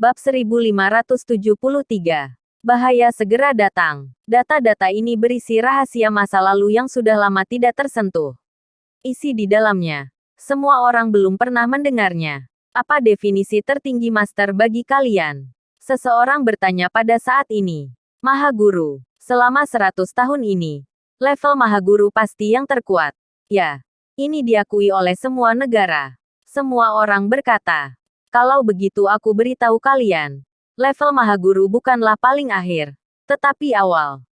Bab 1573. Bahaya segera datang. Data-data ini berisi rahasia masa lalu yang sudah lama tidak tersentuh. Isi di dalamnya. Semua orang belum pernah mendengarnya. Apa definisi tertinggi master bagi kalian? Seseorang bertanya pada saat ini. Maha Guru. Selama 100 tahun ini, level Maha Guru pasti yang terkuat. Ya, ini diakui oleh semua negara. Semua orang berkata, kalau begitu aku beritahu kalian, level Maha Guru bukanlah paling akhir, tetapi awal.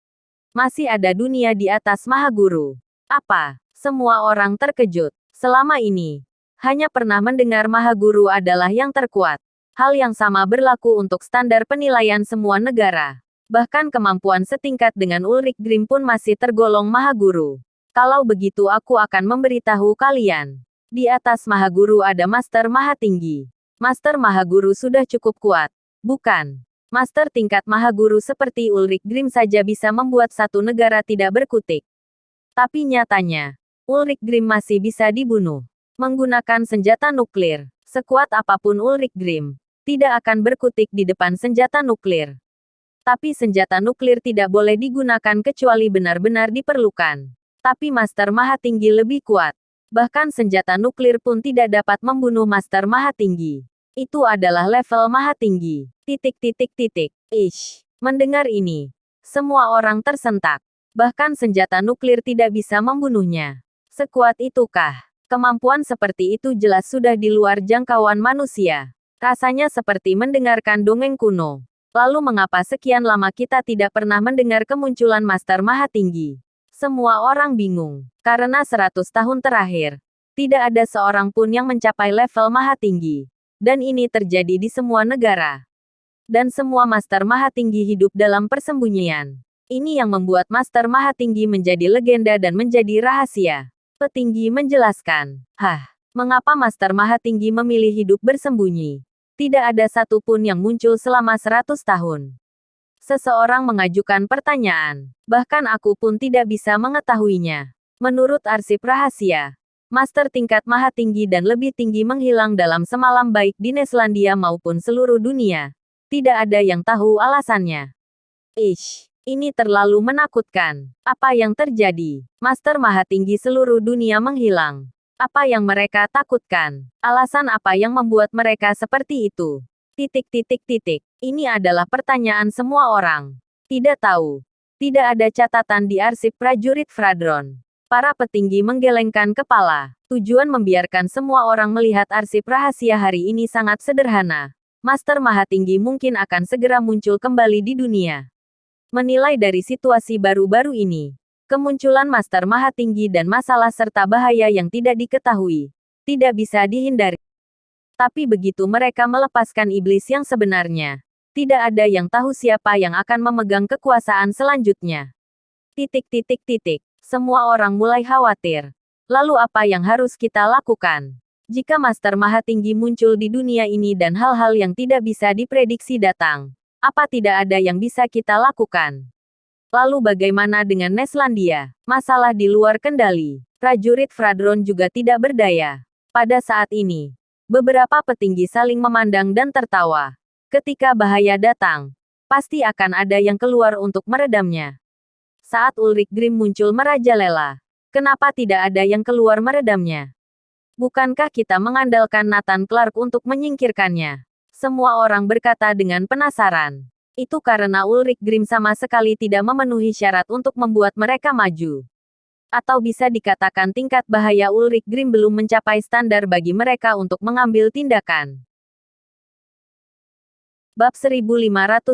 Masih ada dunia di atas Maha Guru. Apa? Semua orang terkejut. Selama ini, hanya pernah mendengar Maha Guru adalah yang terkuat. Hal yang sama berlaku untuk standar penilaian semua negara. Bahkan kemampuan setingkat dengan Ulrich Grimm pun masih tergolong Maha Guru. Kalau begitu aku akan memberitahu kalian. Di atas Maha Guru ada Master Maha Tinggi. Master Maha Guru sudah cukup kuat. Bukan. Master tingkat Maha Guru seperti Ulrich Grimm saja bisa membuat satu negara tidak berkutik. Tapi nyatanya, Ulrich Grimm masih bisa dibunuh. Menggunakan senjata nuklir. Sekuat apapun Ulrich Grimm, tidak akan berkutik di depan senjata nuklir. Tapi senjata nuklir tidak boleh digunakan kecuali benar-benar diperlukan. Tapi Master Maha Tinggi lebih kuat. Bahkan senjata nuklir pun tidak dapat membunuh Master Maha Tinggi. Itu adalah level Maha Tinggi. Ish. Mendengar ini, semua orang tersentak. Bahkan senjata nuklir tidak bisa membunuhnya. Sekuat itukah? Kemampuan seperti itu jelas sudah di luar jangkauan manusia. Rasanya seperti mendengarkan dongeng kuno. Lalu mengapa sekian lama kita tidak pernah mendengar kemunculan Master Maha Tinggi? Semua orang bingung. Karena 100 tahun terakhir, tidak ada seorang pun yang mencapai level Maha Tinggi. Dan ini terjadi di semua negara. Dan semua Master Maha Tinggi hidup dalam persembunyian. Ini yang membuat Master Maha Tinggi menjadi legenda dan menjadi rahasia. Petinggi menjelaskan. Mengapa Master Maha Tinggi memilih hidup bersembunyi? Tidak ada satupun yang muncul selama 100 tahun. Seseorang mengajukan pertanyaan. Bahkan aku pun tidak bisa mengetahuinya. Menurut arsip rahasia, Master tingkat Maha Tinggi dan lebih tinggi menghilang dalam semalam baik di Neslandia maupun seluruh dunia. Tidak ada yang tahu alasannya. Ini terlalu menakutkan. Apa yang terjadi? Master Maha Tinggi seluruh dunia menghilang. Apa yang mereka takutkan? Alasan apa yang membuat mereka seperti itu? Ini adalah pertanyaan semua orang. Tidak tahu. Tidak ada catatan di arsip prajurit Fradron. Para petinggi menggelengkan kepala. Tujuan membiarkan semua orang melihat arsip rahasia hari ini sangat sederhana. Master Maha Tinggi mungkin akan segera muncul kembali di dunia. Menilai dari situasi baru-baru ini, kemunculan Master Maha Tinggi dan masalah serta bahaya yang tidak diketahui, tidak bisa dihindari. Tapi begitu mereka melepaskan iblis yang sebenarnya, tidak ada yang tahu siapa yang akan memegang kekuasaan selanjutnya. Semua orang mulai khawatir. Lalu apa yang harus kita lakukan? Jika Master Maha Tinggi muncul di dunia ini dan hal-hal yang tidak bisa diprediksi datang, apa tidak ada yang bisa kita lakukan? Lalu bagaimana dengan Neslandia? Masalah di luar kendali. Prajurit Fradron juga tidak berdaya. Pada saat ini, beberapa petinggi saling memandang dan tertawa. Ketika bahaya datang, pasti akan ada yang keluar untuk meredamnya. Saat Ulrich Grimm muncul merajalela, kenapa tidak ada yang keluar meredamnya? Bukankah kita mengandalkan Nathan Clark untuk menyingkirkannya? Semua orang berkata dengan penasaran. Itu karena Ulrich Grimm sama sekali tidak memenuhi syarat untuk membuat mereka maju. Atau bisa dikatakan tingkat bahaya Ulrich Grimm belum mencapai standar bagi mereka untuk mengambil tindakan. Bab 1574.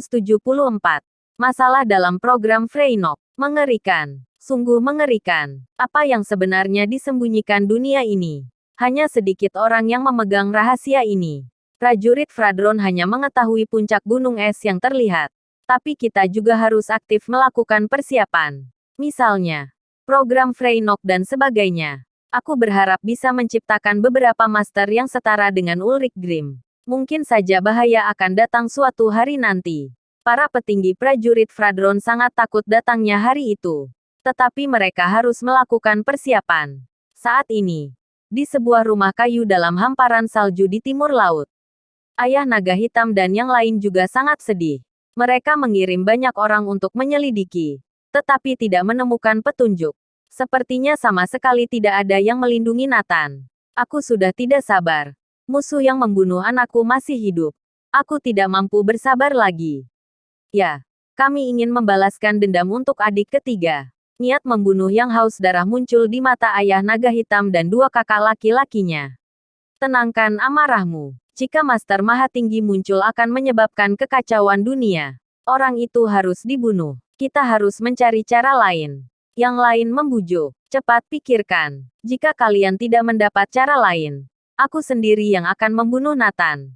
Masalah dalam program Freynock. Mengerikan. Sungguh mengerikan. Apa yang sebenarnya disembunyikan dunia ini? Hanya sedikit orang yang memegang rahasia ini. Prajurit Fradron hanya mengetahui puncak gunung es yang terlihat. Tapi kita juga harus aktif melakukan persiapan. Misalnya, program Freynock dan sebagainya. Aku berharap bisa menciptakan beberapa master yang setara dengan Ulrich Grimm. Mungkin saja bahaya akan datang suatu hari nanti. Para petinggi prajurit Fradron sangat takut datangnya hari itu. Tetapi mereka harus melakukan persiapan. Saat ini, di sebuah rumah kayu dalam hamparan salju di timur laut, Ayah naga hitam dan yang lain juga sangat sedih. Mereka mengirim banyak orang untuk menyelidiki, tetapi tidak menemukan petunjuk. Sepertinya sama sekali tidak ada yang melindungi Nathan. Aku sudah tidak sabar. Musuh yang membunuh anakku masih hidup. Aku tidak mampu bersabar lagi. Ya, kami ingin membalaskan dendam untuk adik ketiga. Niat membunuh yang haus darah muncul di mata ayah naga hitam dan dua kakak laki-lakinya. Tenangkan amarahmu. Jika Master Maha Tinggi muncul akan menyebabkan kekacauan dunia. Orang itu harus dibunuh. Kita harus mencari cara lain. Yang lain membujuk. Cepat pikirkan. Jika kalian tidak mendapat cara lain, aku sendiri yang akan membunuh Nathan.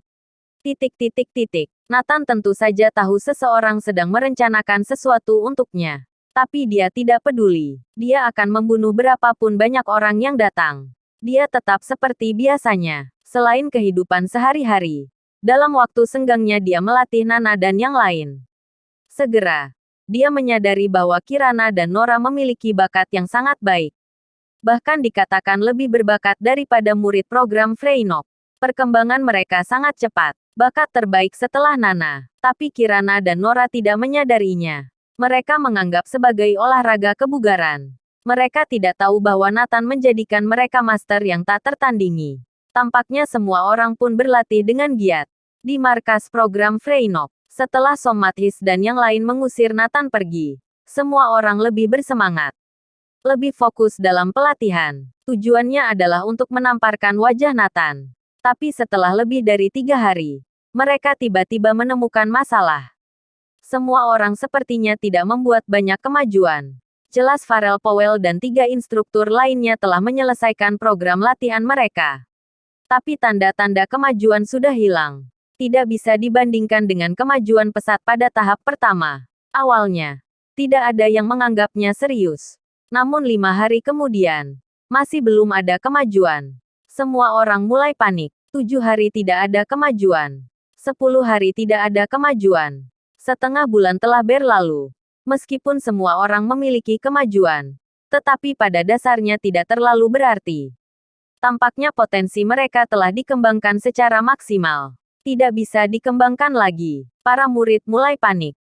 Nathan tentu saja tahu seseorang sedang merencanakan sesuatu untuknya. Tapi dia tidak peduli. Dia akan membunuh berapapun banyak orang yang datang. Dia tetap seperti biasanya. Selain kehidupan sehari-hari. Dalam waktu senggangnya dia melatih Nana dan yang lain. Segera, dia menyadari bahwa Kirana dan Nora memiliki bakat yang sangat baik. Bahkan dikatakan lebih berbakat daripada murid program Freinok. Perkembangan mereka sangat cepat. Bakat terbaik setelah Nana. Tapi Kirana dan Nora tidak menyadarinya. Mereka menganggap sebagai olahraga kebugaran. Mereka tidak tahu bahwa Nathan menjadikan mereka master yang tak tertandingi. Tampaknya semua orang pun berlatih dengan giat. Di markas program Freinok, setelah Somathis dan yang lain mengusir Nathan pergi, semua orang lebih bersemangat. Lebih fokus dalam pelatihan. Tujuannya adalah untuk menamparkan wajah Nathan. Tapi setelah lebih dari 3 hari, mereka tiba-tiba menemukan masalah. Semua orang sepertinya tidak membuat banyak kemajuan. Jelas Farrell Powell dan 3 instruktur lainnya telah menyelesaikan program latihan mereka. Tapi tanda-tanda kemajuan sudah hilang. Tidak bisa dibandingkan dengan kemajuan pesat pada tahap pertama. Awalnya, tidak ada yang menganggapnya serius. Namun 5 hari kemudian, masih belum ada kemajuan. Semua orang mulai panik. 7 hari tidak ada kemajuan. 10 hari tidak ada kemajuan. Setengah bulan telah berlalu. Meskipun semua orang memiliki kemajuan, tetapi pada dasarnya tidak terlalu berarti. Tampaknya potensi mereka telah dikembangkan secara maksimal. Tidak bisa dikembangkan lagi. Para murid mulai panik.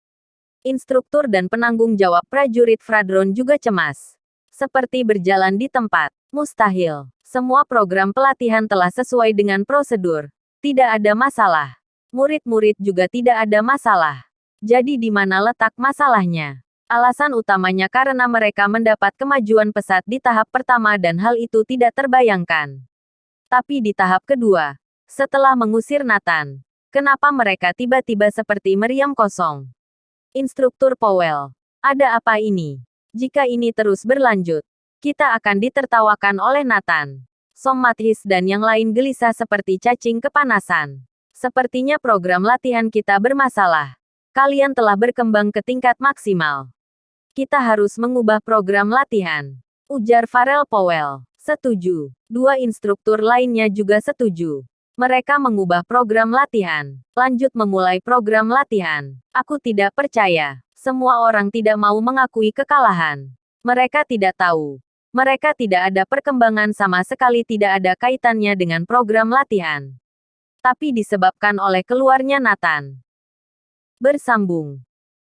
Instruktur dan penanggung jawab prajurit Fradron juga cemas. Seperti berjalan di tempat. Mustahil. Semua program pelatihan telah sesuai dengan prosedur. Tidak ada masalah. Murid-murid juga tidak ada masalah. Jadi di mana letak masalahnya? Alasan utamanya karena mereka mendapat kemajuan pesat di tahap pertama dan hal itu tidak terbayangkan. Tapi di tahap kedua, setelah mengusir Nathan, kenapa mereka tiba-tiba seperti meriam kosong? Instruktur Powell, ada apa ini? Jika ini terus berlanjut, kita akan ditertawakan oleh Nathan. Somathis dan yang lain gelisah seperti cacing kepanasan. Sepertinya program latihan kita bermasalah. Kalian telah berkembang ke tingkat maksimal. Kita harus mengubah program latihan. Ujar Farrell Powell. Setuju. 2 instruktur lainnya juga setuju. Mereka mengubah program latihan. Lanjut memulai program latihan. Aku tidak percaya. Semua orang tidak mau mengakui kekalahan. Mereka tidak tahu. Mereka tidak ada perkembangan sama sekali, tidak ada kaitannya dengan program latihan. Tapi disebabkan oleh keluarnya Nathan. Bersambung.